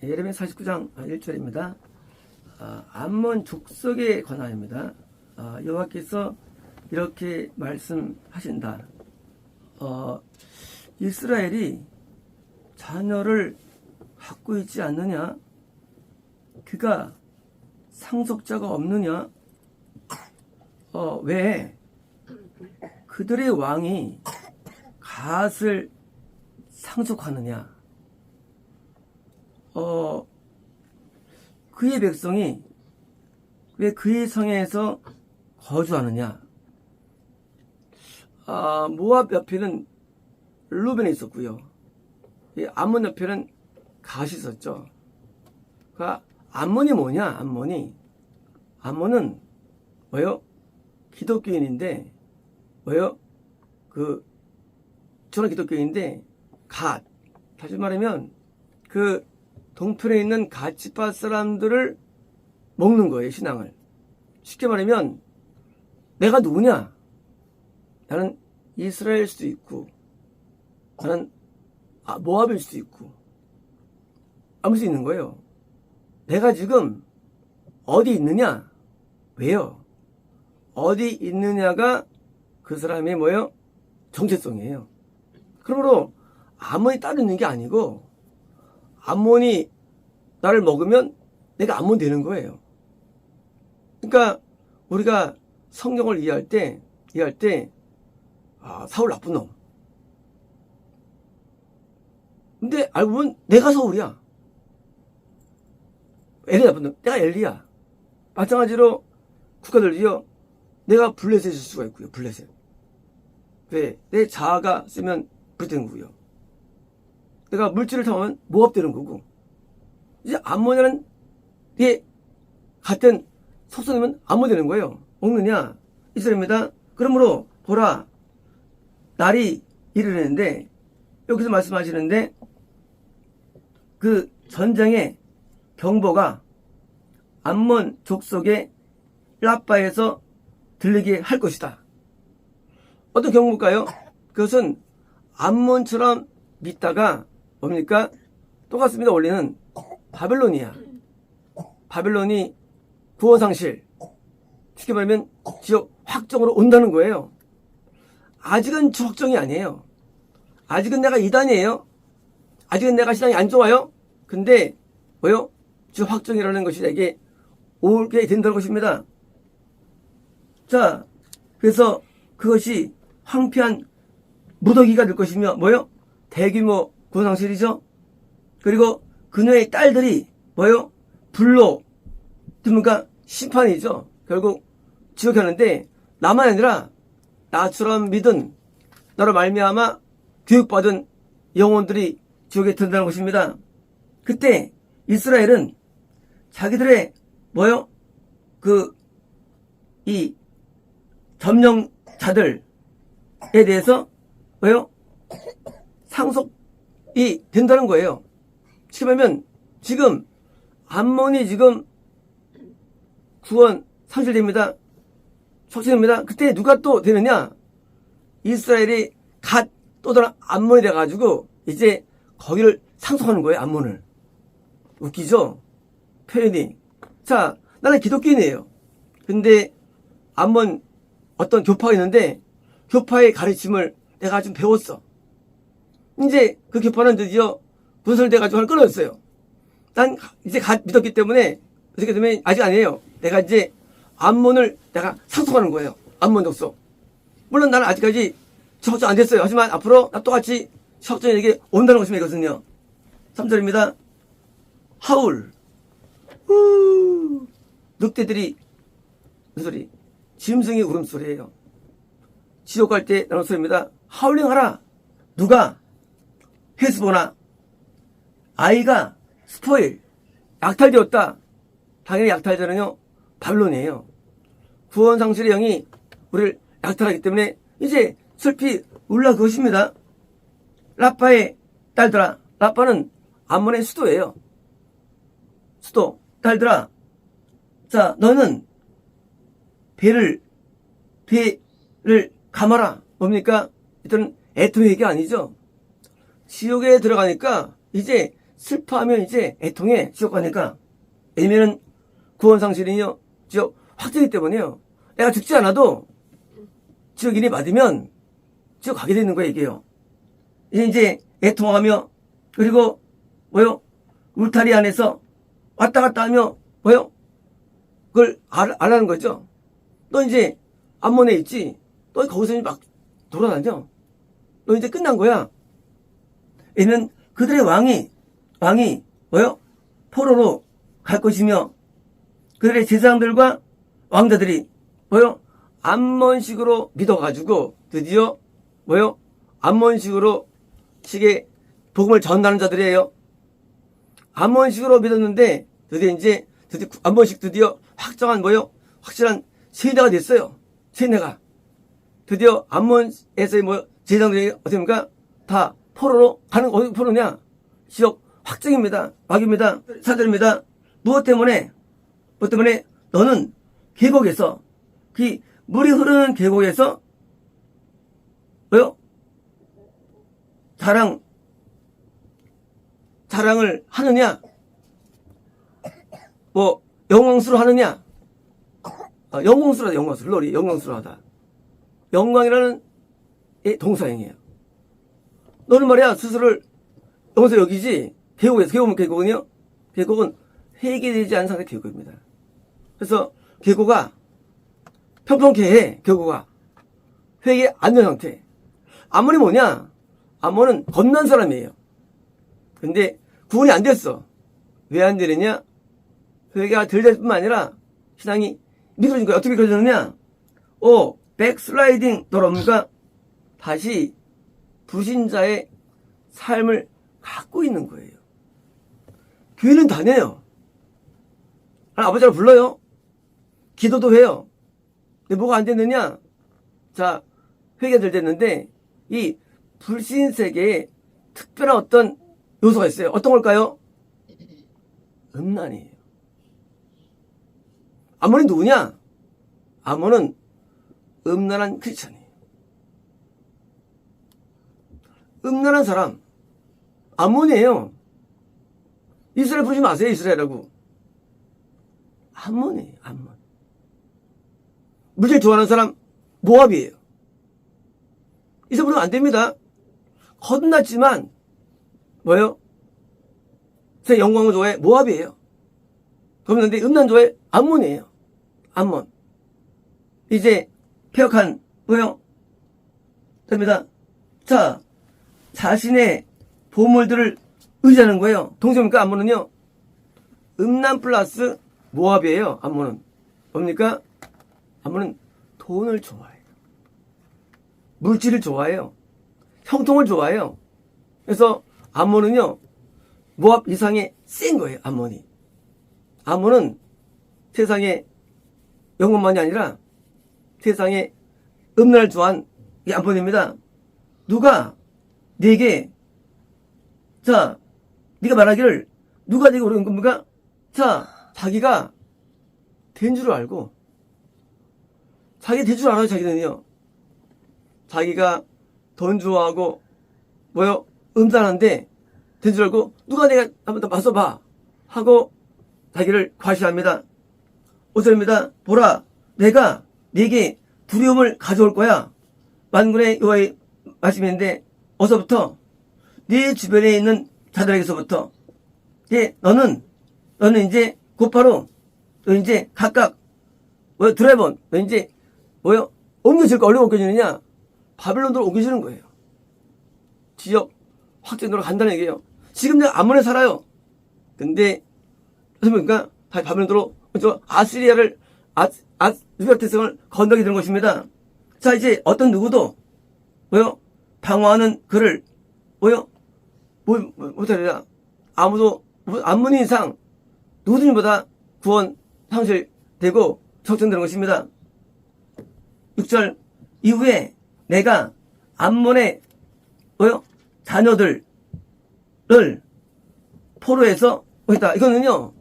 예레미야 49장 1절입니다. 암몬 족속에 관하여입니다. 여호와께서 이렇게 말씀하신다. 이스라엘이 자녀를 갖고 있지 않느냐? 그가 상속자가 없느냐? 왜? 그들의 왕이 갓을 상속하느냐? 그의 백성이 왜 그의 성에서 거주하느냐? 모압 옆에는 루벤이 있었고요. 암몬 옆에는 갓이 있었죠. 그러니까 암몬이 뭐냐? 암몬은 뭐요? 기독교인인데 뭐요? 저는 기독교인인데 갓. 다시 말하면 그 동편에 있는 갓지파 사람들을 먹는 거예요, 신앙을. 쉽게 말하면 내가 누구냐? 나는 이스라엘일 수도 있고 나는 모압일 수도 있고 아무 수 있는 거예요. 내가 지금 어디 있느냐? 왜요? 어디 있느냐가 그 사람의 뭐예요? 정체성이에요. 그러므로 암몬이 따로 있는 게 아니고 암몬이 나를 먹으면 내가 암몬 되는 거예요. 그러니까 우리가 성경을 이해할 때 사울 나쁜 놈. 근데 알고 보면 내가 사울이야. 엘리 나쁜 놈. 내가 엘리야. 마찬가지로 국가들이요. 내가 블레셋일 수가 있고요. 블레셋. 왜? 내 자아가 쓰면 그렇게 되는 거고요. 내가 물질을 탐하면 모압되는 거고. 이제 암몬이라는 게 같은 속성이면 암몬 되는 거예요. 먹느냐? 이스라엘입니다. 그러므로 보라. 날이 이르는데 여기서 말씀하시는데 그 전쟁의 경보가 암몬 족속의 라빠에서 들리게 할 것이다. 어떤 경보일까요? 그것은 암몬처럼 믿다가 뭡니까? 똑같습니다. 원래는 바벨론이야. 바벨론이 구원상실, 쉽게 말하면 지역 확정으로 온다는 거예요. 아직은 주 확정이 아니에요. 아직은 내가 이단이에요. 아직은 내가 신앙이 안 좋아요. 근데 뭐요? 주 확정이라는 것이 내게 오게 된다는 것입니다. 자, 그래서 그것이 황폐한 무더기가 될 것이며 뭐요? 대규모 구원상실이죠. 그리고 그녀의 딸들이 뭐요? 불로 듭니까? 심판이죠. 결국 지옥에 가는데 나만 아니라 나처럼 믿은 너로 말미암아 교육받은 영혼들이 지옥에 든다는 것입니다. 그때 이스라엘은 자기들의 뭐요? 이 점령자들에 대해서 뭐요? 상속이 된다는 거예요. 쉽게 말하면 지금 암몬이 지금 구원 상실됩니다. 촉진됩니다. 그때 누가 또 되느냐? 이스라엘이 갓 또 다른 암몬이 돼가지고 이제 거기를 상속하는 거예요. 암몬을. 웃기죠? 표현이. 자, 나는 기독교인이에요. 근데 암몬 어떤 교파가 있는데 교파의 가르침을 내가 좀 배웠어. 이제 그 교파는 드디어 분설돼가지고 하나 끊어졌어요. 난 이제 갓 믿었기 때문에 어떻게 되면 아직 아니에요. 내가 이제 암몬을 내가 상속하는 거예요. 암몬 족속. 물론 나는 아직까지 확정 안 됐어요. 하지만 앞으로 나 똑같이 확정에게 온다는 것입니다. 이것은요. 3절입니다. 하울. 늑대들이 무슨 소리? 짐승의 울음소리예요. 지옥 갈 때 나오는 소리입니다. 하울링 하라. 누가? 헤스보나. 아이가 스포일. 약탈되었다. 당연히 약탈자는요. 바벨론이에요. 구원상실의 영이 우리를 약탈하기 때문에 이제 슬피 울라 그것입니다. 라빠의 딸들아. 라빠는 암몬의 수도예요. 수도. 딸들아. 자, 너는 배를 감아라. 뭡니까? 일단 애통의 얘기 아니죠. 지옥에 들어가니까 이제 슬퍼하면 이제 애통에 지옥 가니까. 왜냐면은 구원 상실이요. 지옥 확정이기 때문에요. 내가 죽지 않아도 지옥 인이 받으면 지옥 가게 되는 거예요, 이게요. 이제 애통하며, 그리고 뭐요? 울타리 안에서 왔다 갔다 하며, 뭐요? 그걸 알라는 거죠. 너 이제 암몬에 있지? 너 거기서 막 돌아다녀. 너 이제 끝난 거야. 얘는 그들의 왕이 뭐요? 포로로 갈 것이며, 그들의 제사장들과 왕자들이 뭐요? 암몬식으로 믿어가지고 드디어 뭐요? 암몬식으로 식의 복음을 전하는 자들이에요. 암몬식으로 믿었는데 드디어 암몬식 드디어 확정한 뭐요? 확실한 세대가 됐어요. 세대가 드디어 암몬에서의 뭐 제사장들이 어떻습니까? 다 포로로 가는. 어디 포로냐? 지역 확정입니다. 막입니다. 사절입니다. 무엇 때문에 너는 계곡에서, 그 물이 흐르는 계곡에서 뭐요? 자랑을 하느냐? 뭐 영광스러워 하느냐? 영광스러워, 글로리, 영광스러워하다. 영광이라는 동사형이에요. 너는 말이야 스스로를 여기서 여기지. 계곡은요? 계곡은 회개되지 않은 상태의 계곡입니다. 그래서 계곡아 평평케 해. 계곡아 회개 안 된 상태. 암몬이 뭐냐? 암몬은 겁난 사람이에요. 근데 구원이 안 됐어. 왜 안 되느냐? 회개가 덜 될 뿐만 아니라 신앙이 미끄러진 거야. 어떻게 미끄러졌느냐? 백슬라이딩 돌아옵니까? 다시 불신자의 삶을 갖고 있는 거예요. 교회는 다녀요. 아버지를 불러요. 기도도 해요. 근데 뭐가 안 됐느냐? 자, 회개들 됐는데 이 불신 세계에 특별한 어떤 요소가 있어요. 어떤 걸까요? 음란이에요. 암몬이 누구냐? 암몬은 음란한 크리스천이에요. 음란한 사람 암몬이에요. 이스라엘 부르지 마세요. 이스라엘이라고. 암몬이에요. 암몬. 물질 좋아하는 사람 모압이에요. 이스라엘 부르면 안 됩니다. 거듭났지만 뭐예요? 제 영광을 좋아해 모압이에요. 그런데 음란 좋아해 암몬이에요. 암몬. 이제 폐역한 뭐예요? 됩니다. 자, 자신의 보물들을 의지하는 거예요. 동생입니까? 암몬은요. 음란 플러스 모압이에요. 암몬은 뭡니까? 암몬은 돈을 좋아해요. 물질을 좋아해요. 형통을 좋아해요. 그래서 암몬은요 모압 이상의 센 거예요. 암몬은 세상에 영혼만이 아니라 세상에 음란을 좋아한 이 암몬입니다. 누가 네게 자 네가 말하기를 누가 네게 오르는 겁니까? 자 자기가 된 줄 알고 자기 된 줄 알아요. 자기는요 자기가 돈 좋아하고 뭐요 음란한데 된 줄 알고 누가 내가 한번 더 맞서봐 하고 자기를 과시합니다. 5절입니다. 보라 내가 네게 두려움을 가져올 거야. 만군의 여호와의 말씀인데 어서부터 네 주변에 있는 자들에게서부터 너는 이제 곧바로 너 이제 각각 드라이번 너 이제 옮겨질 거 어디로 옮겨지느냐? 바벨론으로 옮겨지는 거예요. 지역 확정으로 간다는 얘기예요. 지금 내가 암몬에 살아요. 근데 그러니까 바벨론으로 아시리아를 유다대성을 건너게 되는 것입니다. 자 이제 어떤 누구도 방어하는 그를 못하리라. 아무도 암몬인 이상 누구든지보다 구원 상실되고 적정되는 것입니다. 6절 이후에 내가 암몬의 자녀들을 포로에서 있다. 이거는요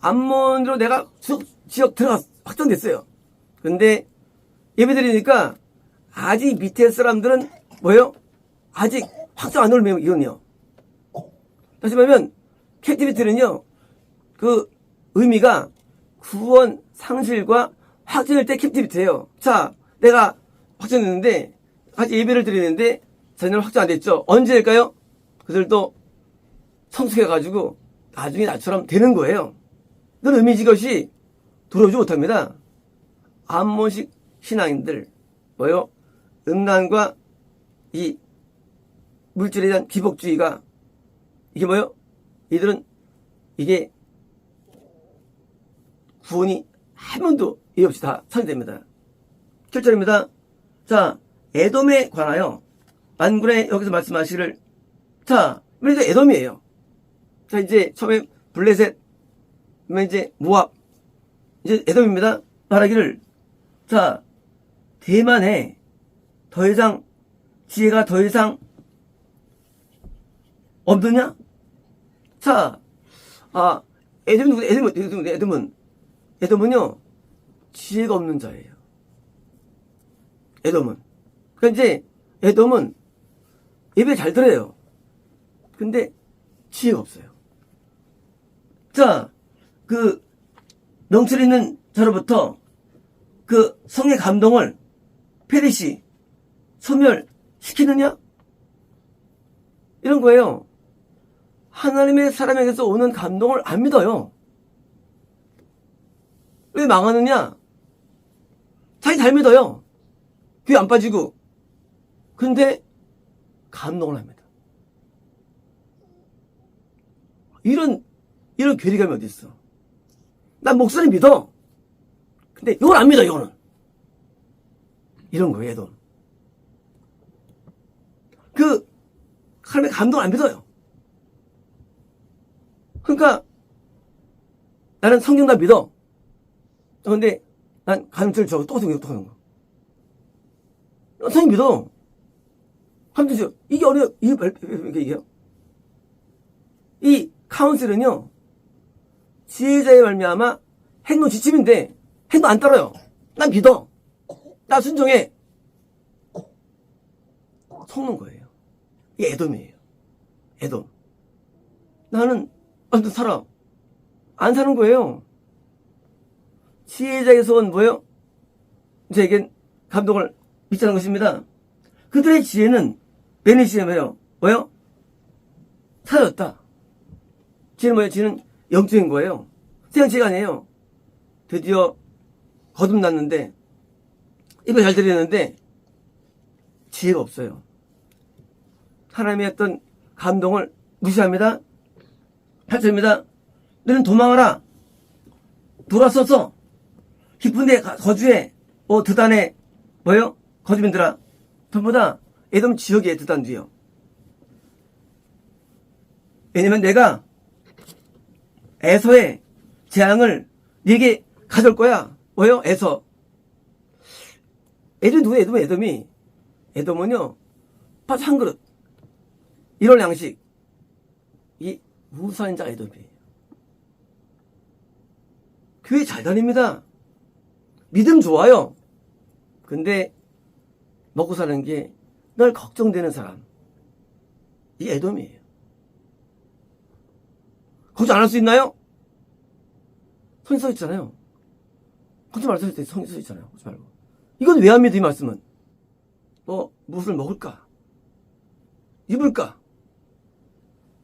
암몬으로 내가 지역 들어가 확정됐어요. 근데 예배드리니까 아직 밑에 사람들은 아직 확정 안 올면 이건요 다시 말하면 캡티비티는요, 그 의미가 구원, 상실과 확정일 때 캡티비티예요. 자, 내가 확정했는데 같이 예배를 드리는데 자녀는 확정 안 됐죠. 언제일까요? 그들도 성숙해가지고 나중에 나처럼 되는 거예요. 그런 의미지 것이 돌아오지 못합니다. 암몬식 신앙인들 뭐요? 음란과 이 물질에 대한 기복주의가 이게 뭐요? 이들은 이게 구원이 한 번도 예 없이 다 선입니다. 7절입니다. 자, 에돔에 관하여 만군의 여기서 말씀하시기를, 자, 이제 에돔이에요. 자, 이제 처음에 블레셋, 이제 모압, 이제 에돔입니다. 말하기를, 자, 대만에 더 이상 지혜가 더 이상 없느냐? 자, 에돔은 누구예요? 에돔은요, 지혜가 없는 자예요. 에돔은. 그러니까 이제 에돔은 예배 잘 들어요. 근데 지혜가 없어요. 자, 그 명철 있는 자로부터 그 성의 감동을 페리시 소멸시키느냐? 이런 거예요. 하나님의 사람에게서 오는 감동을 안 믿어요. 왜 망하느냐? 자기 잘 믿어요. 귀 안 빠지고. 근데 감동을 합니다. 이런 괴리감이 어디 있어? 난 목사님 믿어. 근데 이건 안 믿어, 이거는. 이런 거예요, 얘도. 그 하나님의 감동을 안 믿어요. 그러니까 나는 성경 다 믿어. 그런데 난 가슴줄 저거 또 하는 거. 성경 믿어. 가슴줄 이게 어려워. 이게요. 이 카운슬은요, 지혜자의 말미암아 행동 지침인데 행동 안 따라요. 난 믿어. 나 순종해. 속는 거예요. 이게 에돔이에요. 에돔. 나는 완전 살아. 안 사는 거예요. 지혜자에서 온 뭐예요? 저에겐 감동을 미치는 것입니다. 그들의 지혜는 베니시엠이에요. 뭐예요? 사라졌다. 지혜는 뭐예요? 지혜는 영적인 거예요. 세상 지혜가 아니에요. 드디어 거듭났는데 예배 잘 드리는데 지혜가 없어요. 하나님의 어떤 감동을 무시합니다. 8절입니다. 너는 도망하라. 돌아서서 깊은 데 거주해. 드단에 뭐예요? 거주민들아. 전부 다 에돔 지역에 드단 뒤요. 왜냐면 내가 에서의 재앙을 네게 가져올 거야. 뭐예요? 에서. 에돔이 누구예요? 에돔이. 에돔은요, 팥 한 그릇. 1월 양식. 이 무사인 자 에돔이에요. 교회 잘 다닙니다. 믿음 좋아요. 근데 먹고 사는 게 늘 걱정되는 사람. 이게 에돔이에요. 걱정 안 할 수 있나요? 성경 써 있잖아요. 걱정 말할 때 성경 써 있잖아요. 걱정 말고. 이건 왜 안 믿어, 이 말씀은? 무엇을 먹을까? 입을까?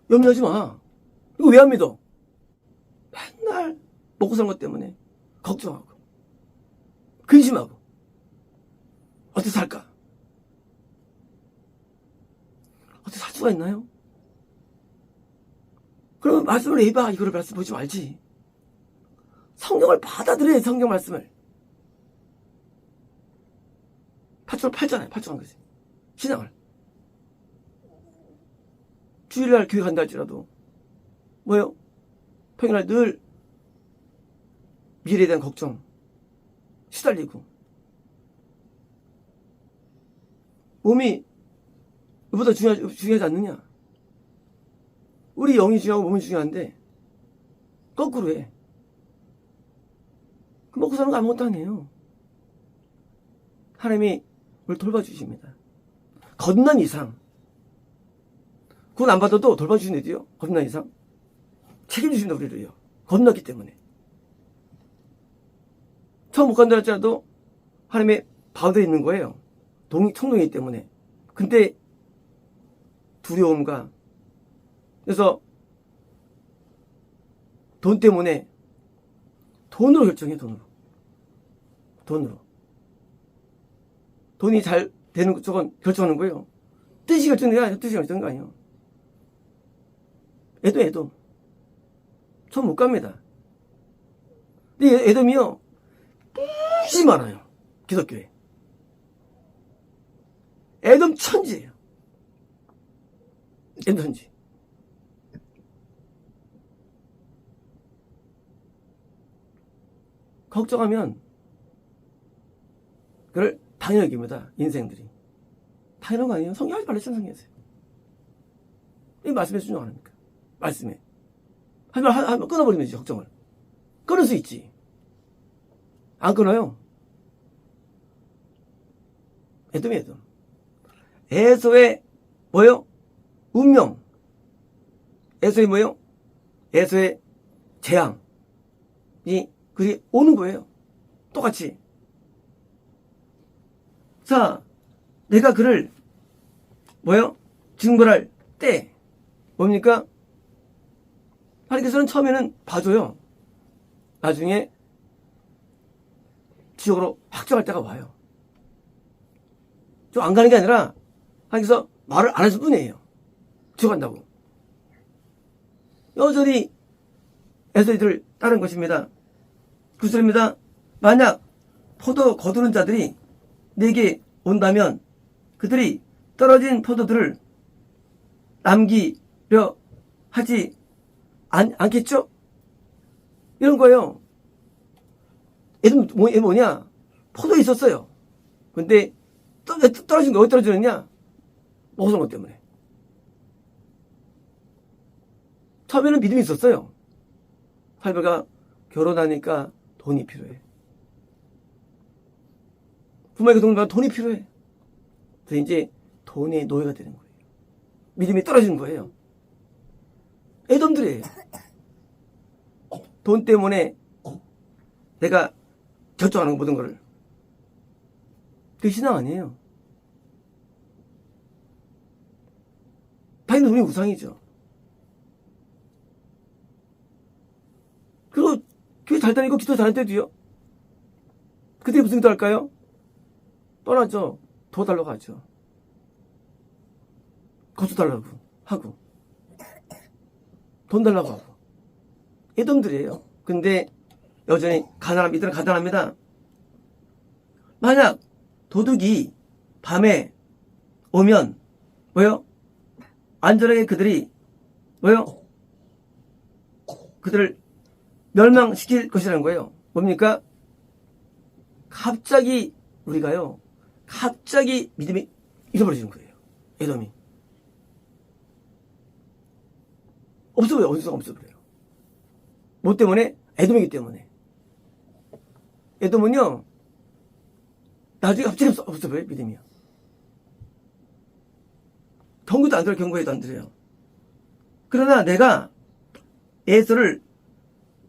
염려하지 마. 이거 왜 안 믿어? 맨날 먹고 사는 것 때문에 걱정하고 근심하고 어떻게 살까? 어떻게 살 수가 있나요? 그러면 말씀을 해봐. 이거를 말씀 보지 말지. 성경을 받아들여야 성경 말씀을. 8절 팔잖아요. 8절 한 거지. 신앙을. 주일날 교회 간다 할지라도 뭐요? 평일날 늘 미래에 대한 걱정 시달리고 몸이 그보다 중요하지 않느냐? 우리 영이 중요하고 몸이 중요한데 거꾸로 해. 먹고 사는 거 아무것도 아니에요. 하나님이 우리를 돌봐주십니다. 거듭난 이상 그건 안 받아도 돌봐주시는 애들이요. 겁나 이상. 책임주신다, 우리를요. 겁났기 때문에. 처음 못 간다 할지라도 하나님의 바우에 있는 거예요. 청동이기 때문에. 근데 두려움과 그래서 돈 때문에 돈으로 결정해, 돈으로. 돈이 잘 되는 쪽은 결정하는 거예요. 뜻이 결정돼야 뜻이 결정된 거 아니에요. 에돔. 처음 못 갑니다. 근데 에돔이요. 무지 많아요. 기독교에. 에돔 천지예요. 에돔 천지. 걱정하면 그걸 당연히 여깁니다. 인생들이. 당연한 거 아니에요? 성경하지 말랬잖아요. 성경에서요. 이 말씀에 순종 안 합니까? 말씀에. 하지만 끊어버리면 되지, 걱정을. 끊을 수 있지. 안 끊어요. 에돔. 에서의 뭐요? 운명. 에서의 뭐요? 에서의 재앙이 그리 오는 거예요. 똑같이. 자, 내가 그를 뭐요? 증거할 때 뭡니까? 하나님께서는 처음에는 봐줘요. 나중에 지옥으로 확정할 때가 와요. 좀 안 가는 게 아니라 하나님께서 말을 안 했을 뿐이에요. 지옥 간다고. 여전히 에서이들을 따른 것입니다. 9절입니다. 만약 포도 거두는 자들이 내게 온다면 그들이 떨어진 포도들을 남기려 하지 않겠죠? 이런 거예요. 얘는 뭐냐? 포도에 있었어요. 근데 떨어진 거 어디 떨어지느냐? 먹어서 것 때문에. 처음에는 믿음이 있었어요. 할배가 결혼하니까 돈이 필요해. 부모에게 돈 받으면 돈이 필요해. 그래서 이제 돈의 노예가 되는 거예요. 믿음이 떨어지는 거예요. 에돔들이에요. 돈 때문에 내가 결정하는 모든 거를. 그게 신앙 아니에요. 당연히 돈이 우상이죠. 그리고 교회 잘 다니고 기도 잘할 때도요. 그들이 무슨 기도 할까요? 떠나죠. 더 달라고 하죠. 거두 달라고 하고 돈 달라고 하고 에돔들이에요. 근데 여전히 이들은 가난합니다. 만약 도둑이 밤에 오면 뭐요? 안전하게 그들이 뭐요? 그들을 멸망시킬 것이라는 거예요. 뭡니까? 갑자기 우리가요. 갑자기 믿음이 잃어버리는 거예요. 에돔이. 없어버려요. 어디서 없어버려요. 뭐 때문에? 에돔이기 때문에. 에돔은요. 나중에 갑자기 없어버려요. 믿음이요. 경고도 안 들어요. 경고해도 안 들어요. 그러나 내가 에서를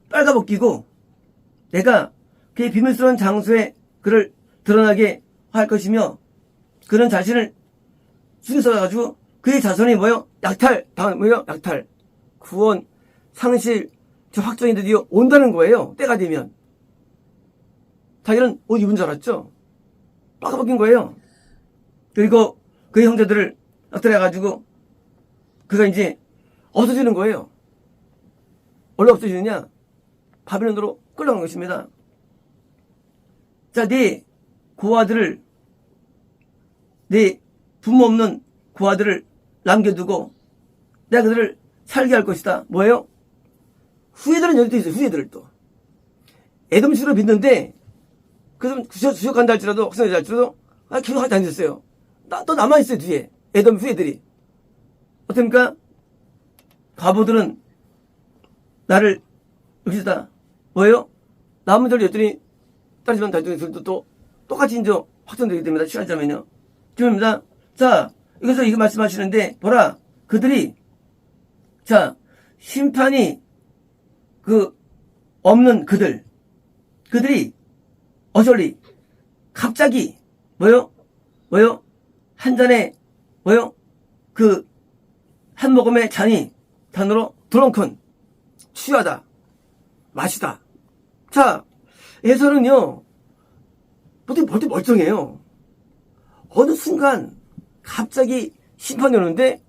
빨가벗기고 내가 그의 비밀스러운 장소에 그를 드러나게 할 것이며 그는 자신을 숙여서가지고 그의 자손이 뭐요? 약탈. 구원, 상실, 확정이 드디어 온다는 거예요. 때가 되면. 자기는 옷 입은 줄 알았죠? 빨가벗긴 거예요. 그리고 그의 형제들을 약탈해가지고 그가 이제 없어지는 거예요. 원래 없어지느냐? 바빌론으로 끌려간 것입니다. 자, 네 고아들을, 네 부모 없는 고아들을 남겨두고 내가 그들을 살게 할 것이다. 뭐예요? 후예들은 여기도 있어요. 후예들을 또. 에돔식으로 믿는데 그럼 주역 간다 할지라도 확성하지 할지라도 계속 하지 않으셨어요. 또 남아있어요. 뒤에. 에돔 후예들이. 어떻습니까? 바보들은 나를 여기다 뭐예요? 남은 자를 여전히 따르지만 다들도 또 똑같이 이제 확정되게 됩니다. 시간 지나면요. 주입니다. 자, 여기서 이거 말씀하시는데 보라 그들이 자, 심판이 없는 그들이 어쩔리 갑자기 뭐요? 한 잔에 한 모금의 잔이 단어로 드렁큰 취하다 마시다. 자, 에서는요 볼 때 멀쩡해요. 어느 순간 갑자기 심판이 오는데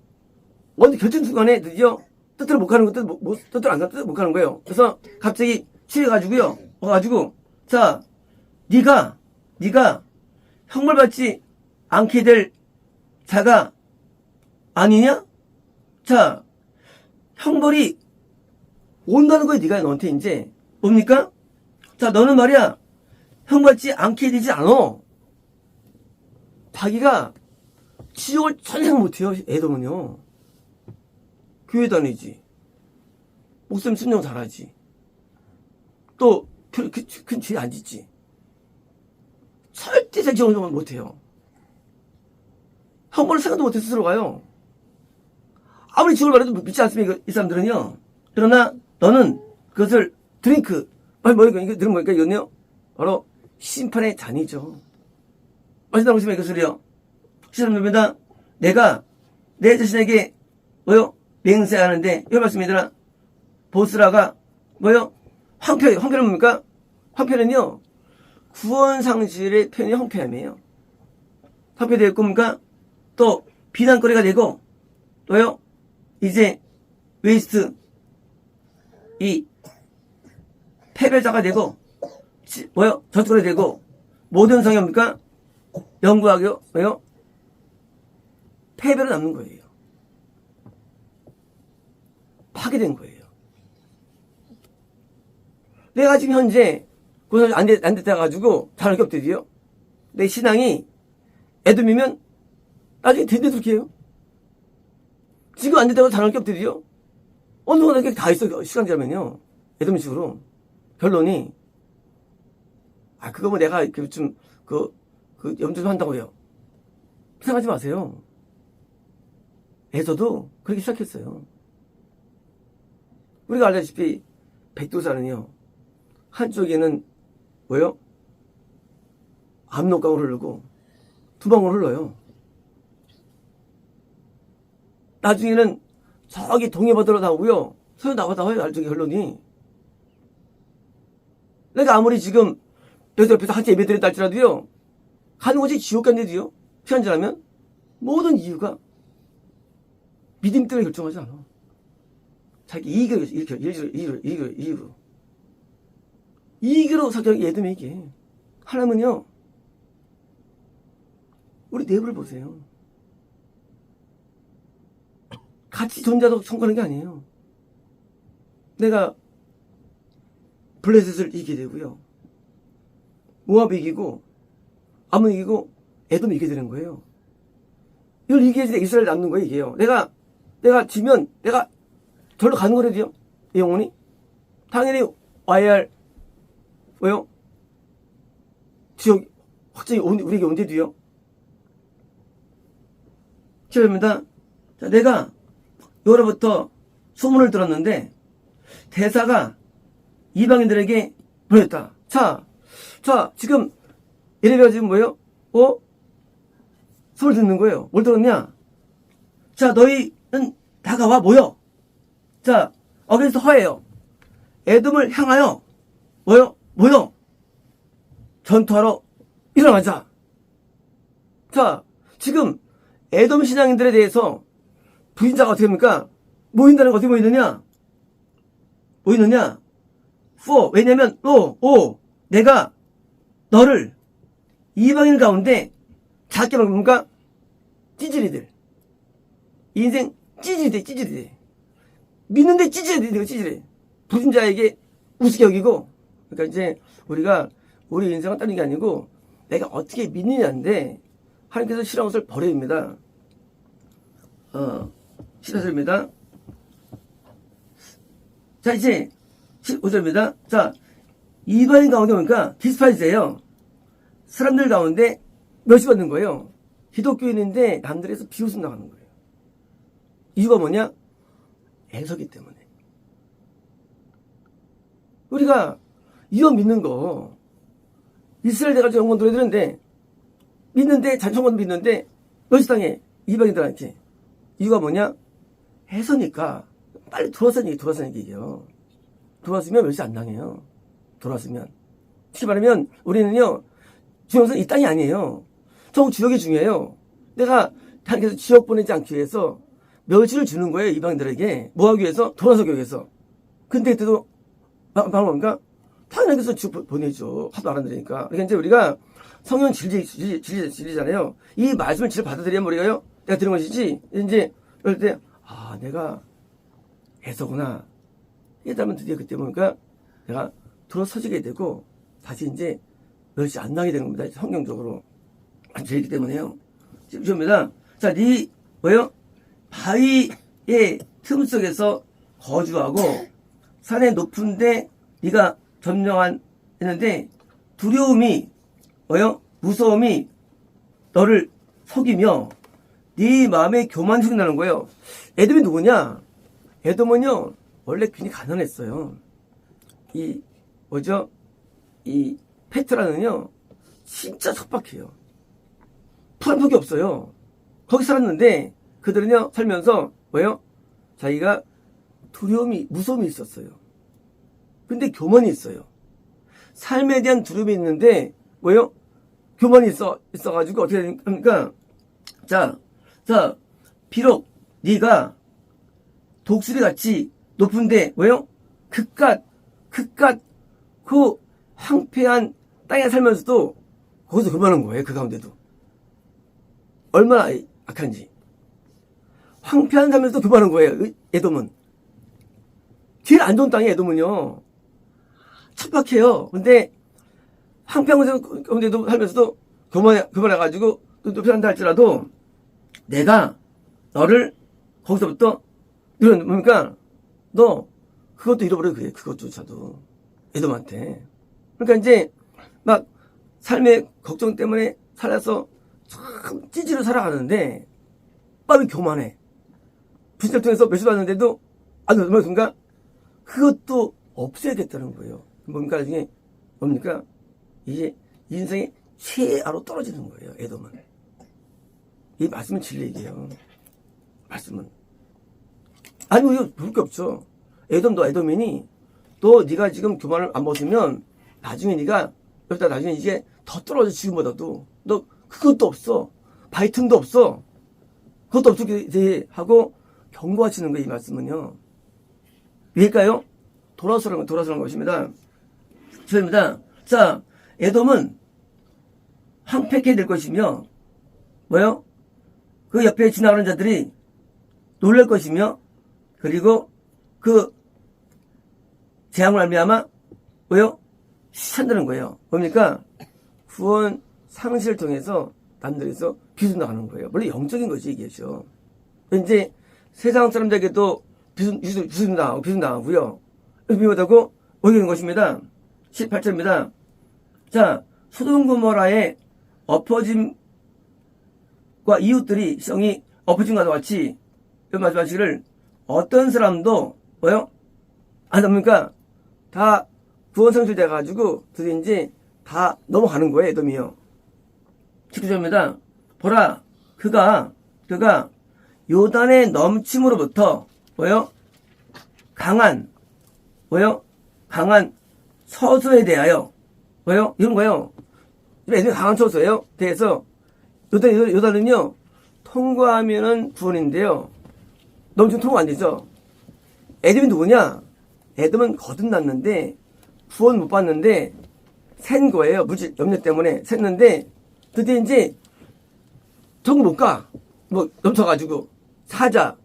어느 결정 순간에 드디어 뜻대로 못 가는 거 뜻대로 안 가는 뜻대로 못 가는 거예요. 그래서 갑자기 취해가지고요 와가지고 자 네가 형벌 받지 않게 될 자가 아니냐? 자, 형벌이 온다는 거야. 네가 너한테 이제 뭡니까? 자, 너는 말이야 형벌 받지 않게 되지 않아. 자기가 지옥을 전혀 생각 못해요. 애동은요. 교회 다니지, 목사님 순종 잘하지, 또 큰 죄 안 짓지. 절대 자기 정정을 못해요. 형벌을 생각도 못해 스스로 가요. 아무리 지옥을 말해도 믿지 않습니까? 이 사람들은요. 그러나 너는 그것을 드링크, 이거 들은 거니까 이거는요 바로 심판의 잔이죠. 마신다고 하시면 이것을요 시사합니다. 내가 내 자신에게 맹세하는데 이 말씀이더라. 보스라가 황폐는 뭡니까? 황폐는요 구원 상실의 표현이 황폐함이에요. 황폐될 겁니까? 또 비난거리가 되고 또요 이제 웨이스트 이 패배자가 되고 저축거리 되고 모든 성이 뭡니까? 영구하게요 패배로 남는 거예요. 파괴된 거예요. 내가 지금 현재 그것을 안 됐다 가지고 잘할 게 없대요. 내 신앙이 에돔이면 나중에 된데 그렇게 해요. 지금 안 됐다고 잘할 게 없대요. 어느 정도 이렇게 다 있어. 시간 지나면요. 에돔식으로. 결론이 그거 내가 이렇게 좀 염두 좀 한다고 해요. 생각하지 마세요. 에서도 그렇게 시작했어요. 우리가 알다시피 백두산은요 한쪽에는 압록강을 흐르고 두방울 흘러요. 나중에는 저기 동해바다로 나오고요 서해 나와요. 나중에 결론이 내가 아무리 지금 여기서 옆에서 한참 예배 드렸다 할지라도요 가는 곳이 지옥 간데도요 시간 지나면 모든 이유가 믿음 때문에 결정하지 않아. 자기 이익으로 사격 예드면 이게 하나님은요 우리 내부를 보세요. 같이 존재하도록 청구하는 게 아니에요. 내가 블레셋을 이기게 되고요 모압 이기고 아몬 이기고 에돔 이기게 되는 거예요. 이걸 이겨야지 이스라엘 남는 거예요. 이게요. 내가 지면 내가 절로 가는 거래도요. 이 영혼이 당연히 와야 할 지옥 확정이 우리에게 온대도요. 기억합니다. 자, 내가 여로부터 소문을 들었는데 대사가 이방인들에게 보냈다. 자, 지금 예레미야가 지금 소문을 듣는 거예요. 뭘 들었냐? 자, 너희는 다가와 모여. 자, 어게인스트 허예요. 에돔을 향하여 모여. 전투하러 일어나자. 자, 지금 에돔 신앙인들에 대해서 부인자가 어떻게 됩니까? 모인다는 거 어떻게 모이느냐? 왜냐면 내가 너를 이방인 가운데 작게 뭡니까? 찌질이들. 인생 찌질이. 믿는데 찌질해. 불신자에게 우습게 여기고. 그러니까 이제 우리가 우리 인생은 다른 게 아니고 내가 어떻게 믿느냐인데 하나님께서 싫어하는 것을 버려야 됩니다. 싫어집니다. 자, 이제 15절입니다. 자, 이방인 가운데 보니까 디스파이즈예요. 사람들 가운데 몇이 받는 거예요. 기독교인인데 남들에서 비웃음 나가는 거예요. 이유가 뭐냐? 애서기 때문에. 우리가 이거 믿는 거, 이스라엘 돼가지고 영권 들어야 믿는데, 잔총권 믿는데, 멸시당해. 이방인들한테. 이유가 뭐냐? 해서니까. 빨리 돌아서는 얘기예요. 돌아왔으면 멸시 안 당해요. 돌아왔으면. 쉽게 말하면, 우리는요, 중요한 것은 이 땅이 아니에요. 전 지역이 중요해요. 내가 계속 지역 보내지 않기 위해서 멸시를 주는 거예요, 이방인들에게. 뭐 하기 위해서? 돌아서기 위해서. 근데 그때도, 뭡니까? 당연하게 해서 지역 보내죠. 하도 알아들으니까. 그러니까 이제 우리가 성경 진리잖아요. 이 말씀을 진짜 받아들이면 우리가요, 내가 들은 것이지, 이제, 그럴 때, 내가 애서구나. 깨달으면 드디어 그때 보니까 내가 돌아서지게 되고, 다시 이제 멸시 안 나게 되는 겁니다. 성경적으로. 되기 때문에요. 지금입니다. 자, 바위의 틈 속에서 거주하고, 산의 높은데 네가 했는데, 두려움이, 무서움이 너를 속이며, 네 마음에 교만이 생긴다는 거예요. 에돔이 누구냐? 에돔은요, 원래 굉장히 가난했어요. 이 페트라는요, 진짜 척박해요. 풀한폭이 없어요. 거기 살았는데, 그들은요, 살면서, 자기가 무서움이 있었어요. 근데 교만이 있어요. 삶에 대한 두려움이 있는데, 교만이 있어가지고, 어떻게 됩니까? 자, 비록, 네가 독수리 같이 높은데, 그깟, 그 황폐한 땅에 살면서도, 거기서 교만한 거예요, 그 가운데도. 얼마나 악한지. 황폐한 삶에서도 교만한 거예요, 에돔은. 제일 안 좋은 땅이 에돔은요. 척박해요. 근데 황폐한 가운데도 살면서도 교만해가지고 높여한다 할지라도 내가 너를 거기서부터 뭡니까? 너 그것도 잃어버려 그래. 그것조차도 에돔한테. 그러니까 이제 막 삶의 걱정 때문에 살아서 참 찌질로 살아가는데 빠르게 교만해. 부신을 통해서 몇십 받았는데도 얼마 순간 그것도 없애야겠다는 거예요. 뭡니까? 나중에 뭡니까? 이게 인생의 최하로 떨어지는 거예요. 에돔은. 이 말씀은 진리 얘기예요. 말씀은. 아니 이거 볼 게 없죠. 너 에돔이니 너 네가 지금 교만을 안 벗으면 나중에 네가 나중에 이게 더 떨어져. 지금보다도 너 그것도 없어. 바위 틈도 없어. 그것도 없게 하고 경고하시는 거예요. 이 말씀은요. 왜일까요? 돌아서는 것입니다. 죄입니다. 자, 에돔은 황폐케 될 것이며, 그 옆에 지나가는 자들이 놀랄 것이며, 그리고 그 재앙을 말미암아 시한다는 거예요. 뭡니까? 구원 상실을 통해서 남들에서 비웃나가는 거예요. 원래 영적인 거지 이게죠. 이제 세상 사람들에게도 비웃나가고요. 비웃나고 오게 되는 것입니다. 18절입니다. 자, 소돔 고모라의 엎어짐과 이웃들이 성이 엎어짐과 같이 이 마지막을 어떤 사람도 안 합니까? 다 구원 상실돼 가지고 드디어 다 넘어가는 거예요. 에돔이요. 19절입니다. 보라, 그가 요단의 넘침으로부터 강한 처소에 대하여 이런 거예요. 에돔이 강한 처소예요. 대해서 요단은요 통과하면은 구원인데요. 넘치면 통과 안 되죠. 에돔이 누구냐? 에돔은 거듭났는데 구원 못 받는데 샌 거예요. 물질 염려 때문에 샜는데 드디어 전국 못 가. 넘쳐가지고 사자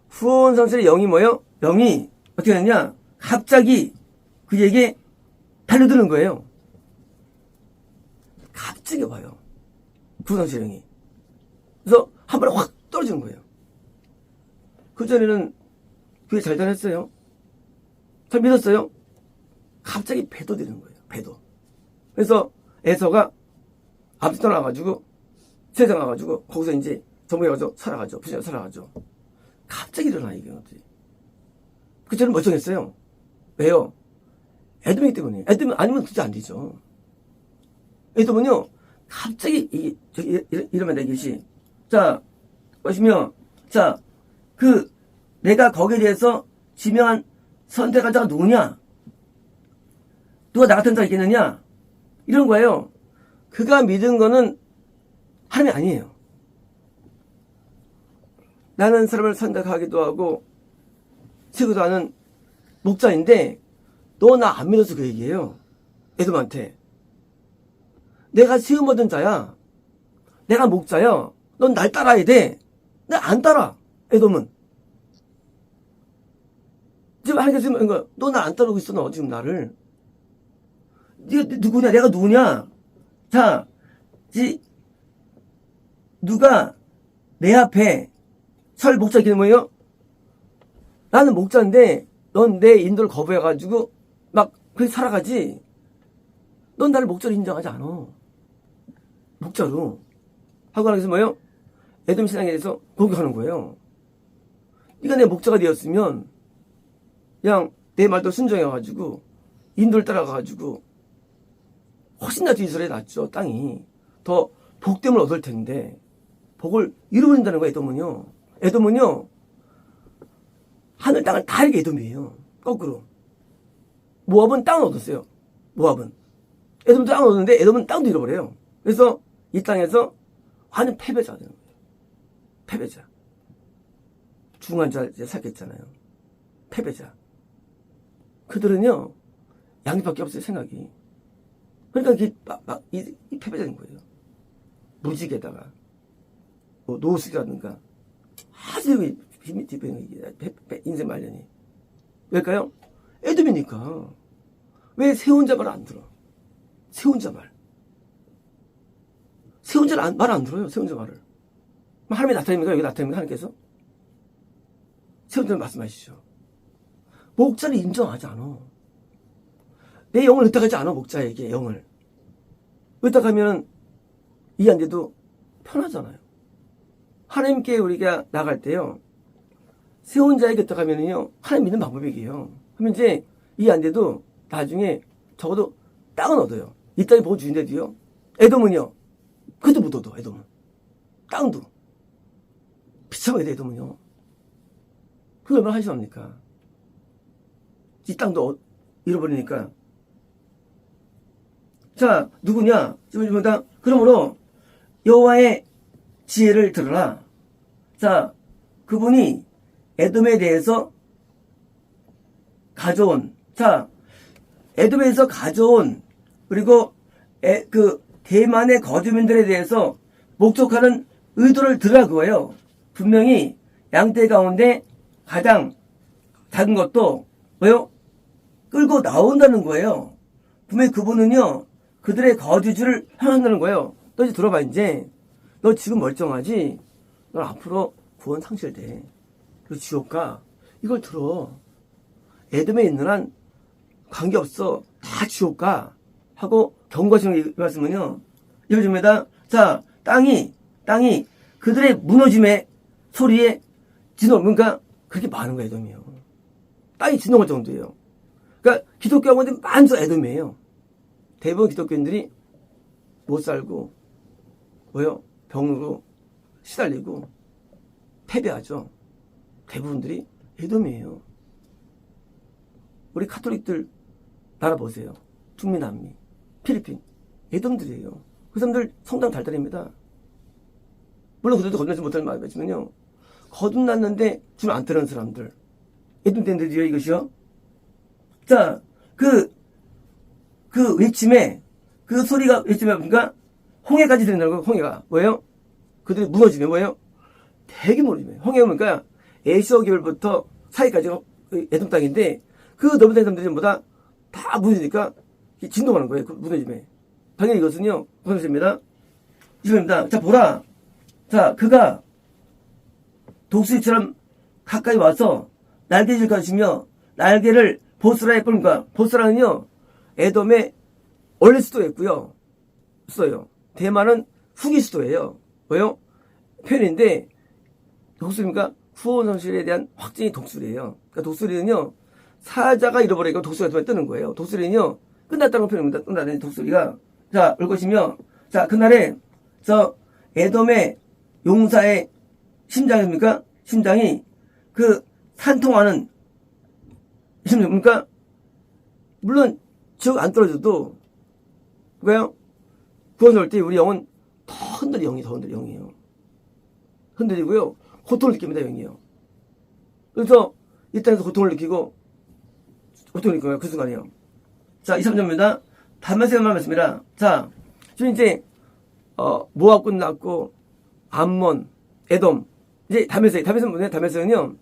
후원 선수의 영이 영이 어떻게 되냐? 갑자기 그에게 달려드는 거예요. 갑자기 와요. 후원 선수의 영이. 그래서 한 번에 확 떨어지는 거예요. 그전에는 그게 잘 다녔어요. 잘 믿었어요. 갑자기 배도되는 거예요. 배도. 그래서 에서가 앞서 떠나가지고 세상 가가지고 거기서 전부에 가서 살아가죠. 부신에 살아가죠. 갑자기 일어나 이게 어떻게? 그처럼 멀쩡했어요. 왜요? 에돔이기 때문에. 에돔 아니면 도저히 안 되죠. 에돔은요, 갑자기, 이러면 되겠지. 자, 보시면, 자, 내가 거기에 대해서 지명한 선택한 자가 누구냐? 누가 나 같은 자가 있겠느냐? 이런 거예요. 그가 믿은 거는 하나님이 아니에요. 나는 사람을 선택하기도 하고, 세우기도 하는 목자인데, 너 나 안 믿어서 그 얘기예요. 에돔한테. 내가 시험 얻은 자야. 내가 목자야. 넌 날 따라야 돼. 나 안 따라. 에돔은. 지금 하나님께서 지금 너 나 안 따르고 있어. 너 지금 나를. 네가 누구냐? 내가 누구냐? 자, 누가 내 앞에 설 목자 기는 뭐예요? 나는 목자인데 넌 내 인도를 거부해가지고 막 그렇게 살아가지. 넌 나를 목자로 인정하지 않아. 목자로. 하고 하나님께서 뭐예요? 에돔 신앙에 대해서 공격하는 거예요. 네가 내 목자가 되었으면 그냥 내 말도 순종해가지고 인도를 따라가가지고 훨씬 더 이스라엘이 낫죠. 땅이. 더 복됨을 얻을 텐데 복을 잃어버린다는 거예요. 에돔은요. 하늘 땅을 다 이렇게 에돔이에요. 거꾸로. 모압은 땅을 얻었어요. 모압은. 에돔도 땅을 얻었는데 에돔은 땅도 잃어버려요. 그래서 이 땅에서 완전 패배자가 되는 거예요. 패배자. 중한 자 살겠잖아요. 패배자. 그들은요, 양립밖에 없어요, 생각이. 그러니까 이 패배자인 거예요. 무직에다가, 뭐, 노숙이라든가, 아주 인생 말년이. 왜일까요? 에돔이니까. 왜 새 혼자 말 안 들어? 새 혼자 말. 새 혼자 말 안 들어요, 새 혼자 말을. 하나님이 나타납니까? 여기 나타납니까? 하나님께서? 새 혼자 말씀하시죠. 목자를 인정하지 않아. 내 영을 의탁하지 않아, 목자에게, 영을. 의탁하면 이해 안 돼도 편하잖아요. 하나님께 우리가 나갈 때요, 새 혼자에게 의탁하면요, 하나님 믿는 방법이에요. 하면 이제 이해 안 돼도 나중에 적어도 땅은 얻어요. 이 땅이 복을 주인데도요, 에돔은요, 그것도 못 얻어, 에돔은. 땅도. 비참하게 돼, 에돔은요. 그게 얼마나 한심합니까? 이 땅도 잃어버리니까. 자, 누구냐? 지금 그러므로 여호와의 지혜를 들어라. 자, 그분이 에돔에 대해서 가져온, 자, 에돔에서 가져온, 그리고 대만의 거주민들에 대해서 목적하는 의도를 들으라 그거예요. 분명히 양떼 가운데 가장 작은 것도 뭐요? 끌고 나온다는 거예요. 분명히 그분은요, 그들의 거주지를 향한다는 거예요. 너 이제 들어봐, 이제. 너 지금 멀쩡하지? 넌 앞으로 구원 상실돼. 그 지옥 가. 이걸 들어. 에돔에 있는 한 관계없어. 다 지옥 가. 하고 경고하시는 이 말씀은요, 이어집니다. 자, 땅이 그들의 무너짐의 소리에 그러니까 그렇게 많은 거예요, 에돔이요. 땅이 진동할 정도예요. 그러니까 기독교 학원들이 많죠, 에돔이에요. 대부분 기독교인들이 못 살고 뭐요? 병으로 시달리고 패배하죠. 대부분들이 에돔이에요. 우리 카톨릭들 나라 보세요. 중미, 남미, 필리핀, 에돔들이에요. 그 사람들 성당 달달입니다. 물론 그들도 거듭나지 못할 말이지만요, 거듭났는데 지금 안 따르는 사람들, 에돔된들이요, 이것이요. 자, 그 외침에, 그 소리가 외침에 보니까 홍해까지 들린다는 거예요. 홍해가 뭐예요? 그들이 무너지면 뭐예요? 되게 무너지면. 홍해가 뭡니까? 에시어 계열부터 사이까지가 에돔 땅인데, 그 넓은 사람들이 전부 다 무너지니까 진동하는 거예요. 그 무너짐에. 당연히 이것은요, 보겠습니다. 이십니다. 자, 보라. 자, 그가 독수리처럼 가까이 와서 날개질 것이며 날개를 보스라에 뿔까. 보스라는요, 에돔의 원래 수도였고요. 수도예요. 대만은 후기 수도예요. 뭐요? 표현인데, 독수리니까 후원 성실에 대한 확증이 독수리예요. 그러니까 독수리는요, 사자가 잃어버리니까 독수리가 뜨는 거예요. 독수리는요, 끝났다는 표현입니다. 끝나는 독수리가. 자, 올 것이며, 자, 그날에, 에돔의 용사의 심장입니까? 심장이 그 산통하는 심장입니까? 물론, 즉 안 떨어져도, 그거요? 구원을 올 때 우리 영은 더 흔들리 영이 더 흔들리 영이에요. 흔들리고요. 고통을 느낍니다, 영이요. 그래서 이 땅에서 고통을 느끼고 고통을 느끼고요. 그 순간이에요. 자, 23절입니다. 다메섹만 말씀이라. 자, 지금 이제 모압 끝났고 암몬, 에돔, 이제 다메섹은 뭐냐? 다메섹은요,